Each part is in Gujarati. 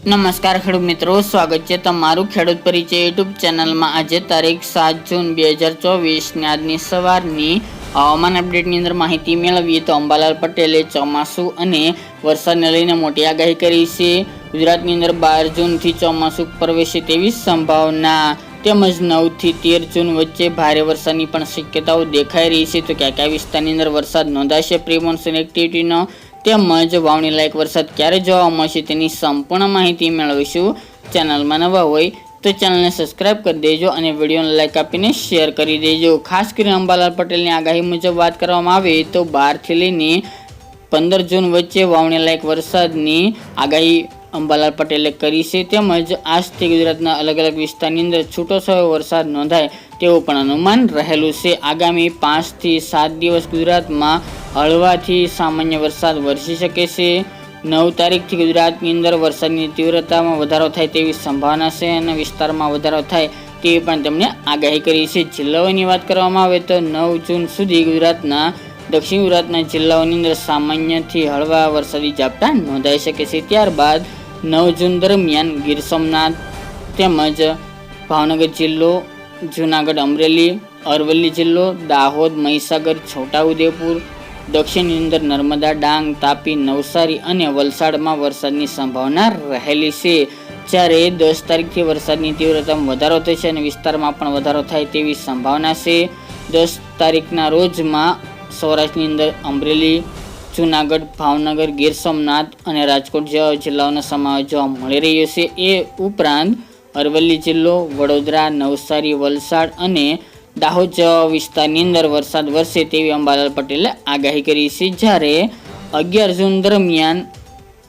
નમસ્કાર ખેડૂત મિત્રો, સ્વાગત છે તમારું ખેડૂત પરિચય યુટ્યુબ ચેનલમાં। આજે તારીખ 7 જૂન 2024 ને આજની સવારની હવામાન અપડેટની અંદર માહિતી મેળવીએ તો અંબાલાલ પટેલે ચોમાસું અને વરસાદને લઈને મોટી આગાહી કરી છે। ગુજરાતની અંદર 12 જૂનથી ચોમાસું પ્રવેશે તેવી સંભાવના તેમજ 9 થી 13 જૂન વચ્ચે ભારે વરસાદની પણ શક્યતાઓ દેખાઈ રહી છે। તો કયા કયા વિસ્તારની અંદર વરસાદ નોંધાશે, પ્રી મોન્સૂન એક્ટિવિટીનો તેમજ વાવણી લાયક વરસાદ ક્યારે જોવા મળશે તેની સંપૂર્ણ માહિતી મેળવીશું। ચેનલમાં નવા હોય તો ચેનલને સબસ્ક્રાઇબ કરી દેજો અને વિડીયોને લાઇક આપીને શેર કરી દેજો। ખાસ કરીને અંબાલાલ પટેલની આગાહી મુજબ વાત કરવામાં આવે તો 12 થી લઈને 15 જૂન વચ્ચે વાવણી લાયક વરસાદની આગાહી અંબાલાલ પટેલે કરી છે। તેમજ આજથી ગુજરાતના અલગ અલગ વિસ્તારની અંદર છૂટોછવાયો વરસાદ નોંધાય તેવું પણ અનુમાન રહેલું છે। આગામી 5 થી 7 દિવસ ગુજરાતમાં હળવાથી સામાન્ય વરસાદ વરસી શકે છે। 9 તારીખથી ગુજરાતની અંદર વરસાદની તીવ્રતામાં વધારો થાય તેવી સંભાવના છે અને વિસ્તારમાં વધારો થાય તેવી પણ તેમણે આગાહી કરી છે। જિલ્લાઓની વાત કરવામાં આવે તો 9 જૂન સુધી ગુજરાતના દક્ષિણ ગુજરાતના જિલ્લાઓની અંદર સામાન્યથી હળવા વરસાદી ઝાપટા નોંધાઈ શકે છે। ત્યારબાદ 9 જૂન દરમિયાન ગીર સોમનાથ તેમજ ભાવનગર જિલ્લો, જૂનાગઢ, અમરેલી, અરવલ્લી જિલ્લો, દાહોદ, મહીસાગર, છોટાઉદેપુર, દક્ષિણની અંદર નર્મદા, ડાંગ, તાપી, નવસારી અને વલસાડમાં વરસાદની સંભાવના રહેલી છે। જ્યારે 10 તારીખથી વરસાદની તીવ્રતામાં વધારો થશે અને વિસ્તારમાં પણ વધારો થાય તેવી સંભાવના છે। 10 તારીખના રોજમાં સૌરાષ્ટ્રની અંદર અમરેલી, જૂનાગઢ, ભાવનગર, ગીર સોમનાથ અને રાજકોટ જેવા જિલ્લાઓનો સમાવેશ જોવા મળી રહ્યો છે। એ ઉપરાંત અરવલ્લી જિલ્લો, વડોદરા, નવસારી, વલસાડ અને દાહોદ જેવા વિસ્તારની અંદર વરસાદ વરસે તેવી અંબાલાલ પટેલે આગાહી કરી છે। જ્યારે 11 જૂન દરમિયાન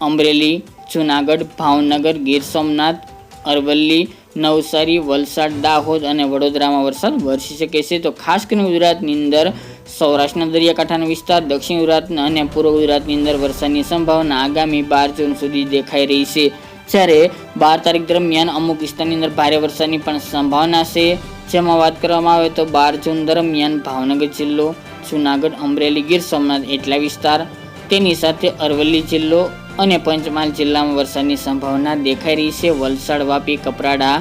અમરેલી, જૂનાગઢ, ભાવનગર, ગીર સોમનાથ, અરવલ્લી, નવસારી, વલસાડ, દાહોદ અને વડોદરામાં વરસાદ વરસી શકે છે। તો ખાસ કરીને ગુજરાતની અંદર સૌરાષ્ટ્રના દરિયાકાંઠાનો વિસ્તાર, દક્ષિણ ગુજરાતના અને પૂર્વ ગુજરાતની અંદર વરસાદની સંભાવના આગામી 12 જૂન સુધી દેખાઈ રહી છે। જ્યારે 12 તારીખ દરમિયાન અમુક વિસ્તારની અંદર ભારે વરસાદની પણ સંભાવના છે। જેમાં વાત કરવામાં આવે તો 12 જૂન દરમિયાન ભાવનગર જિલ્લો, જૂનાગઢ, અમરેલી, ગીર સોમનાથ એટલા વિસ્તાર, તેની સાથે અરવલ્લી જિલ્લો અને પંચમહાલ જિલ્લામાં વરસાદની સંભાવના દેખાઈ રહી છે। વલસાડ, વાપી, કપરાડા,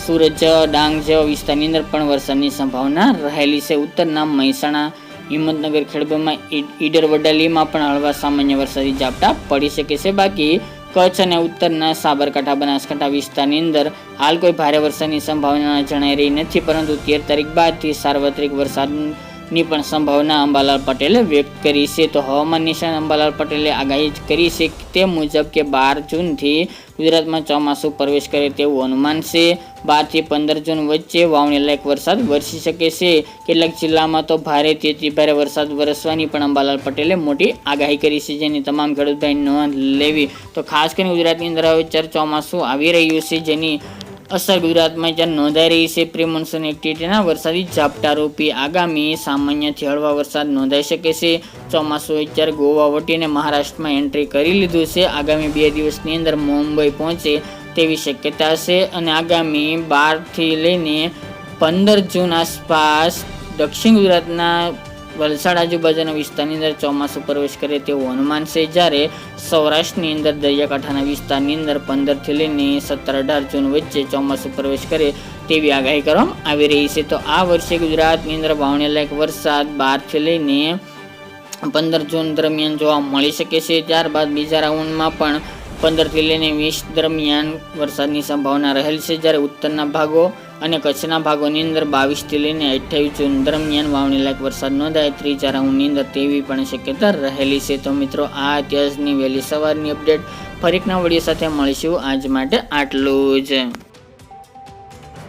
સુરત, ડાંગ જેવા વિસ્તારની અંદર પણ વરસાદની સંભાવના રહેલી છે। ઉત્તરના મહેસાણા, હિંમતનગર, ખેડબ્રહ્મા, ઈડર, વડાલીમાં પણ હળવા સામાન્ય વરસાદી ઝાપટા પડી શકે છે। બાકી કચ્છ અને ઉત્તરના સાબરકાંઠા, બનાસકાંઠા વિસ્તારની અંદર હાલ કોઈ ભારે વરસાદની સંભાવના જણાઈ રહી નથી, પરંતુ 13 તારીખ બાદથી સાર્વત્રિક વરસાદની પણ સંભાવના અંબાલાલ પટેલે વ્યક્ત કરી છે। તો હવામાન નિષ્ણાત અંબાલાલ પટેલે આગાહી કરી છે તે મુજબ કે 12 જૂનથી ગુજરાતમાં ચોમાસું પ્રવેશ કરે તેવું અનુમાન છે। 12 થી 15 જૂન વચ્ચે વાવણી લાયક વરસાદ વરસી શકે છે। કેટલાક જિલ્લામાં તો ભારેથી અતિ ભારે વરસાદ વરસવાની પણ અંબાલાલ પટેલે મોટી આગાહી કરી છે, જેની તમામ ખેડૂત ભાઈ નોંધ લેવી। તો ખાસ કરીને ગુજરાતની અંદર હવે ચોમાસું આવી રહ્યું છે, જેની અસર ગુજરાતમાં જ્યાં નોંધાઈ રહી છે। પ્રી મોન્સૂન એક્ટિવિટીના વરસાદી ઝાપટા રૂપી આગામી સામાન્યથી હળવા વરસાદ નોંધાઈ શકે છે। ચોમાસું અત્યારે ગોવા વટીને મહારાષ્ટ્રમાં એન્ટ્રી કરી લીધું છે। આગામી 2 દિવસની અંદર મુંબઈ પહોંચે તેવી શક્યતા છે અને આગામી 12 થી લઈને 15 જૂન આસપાસ દક્ષિણ ગુજરાતના વલસાડ આજુબાજુના વિસ્તારની અંદર ચોમાસું પ્રવેશ કરે તેવું અનુમાન છે। જ્યારે સૌરાષ્ટ્રની અંદર દરિયાકાંઠાના વિસ્તારની અંદર 15 થી લઈને 17-18 જૂન વચ્ચે ચોમાસું પ્રવેશ કરે તેવી આગાહી કરવામાં આવી રહી છે। તો આ વર્ષે ગુજરાતની અંદર વાવણી લાયક વરસાદ 12 થી લઈને 15 જૂન દરમિયાન જોવા મળી શકે છે। ત્યારબાદ બીજા રાઉન્ડમાં પણ 15 થી લઈને 20 દરમિયાન વરસાદની સંભાવના રહેલ છે। જ્યારે ઉત્તરના ભાગો અને કચ્છના ભાગોની અંદર 22 થી લઈને 28 જૂન દરમિયાન વાવણી લાયક વરસાદ નોંધાય ત્રીજા રાઉન્ડની અંદર તેવી પણ શક્યતા રહેલી છે। તો મિત્રો, આ અત્યારની વહેલી સવારની અપડેટ ફરી એકના વિડીયો સાથે મળીશું। આજ માટે આટલું જ।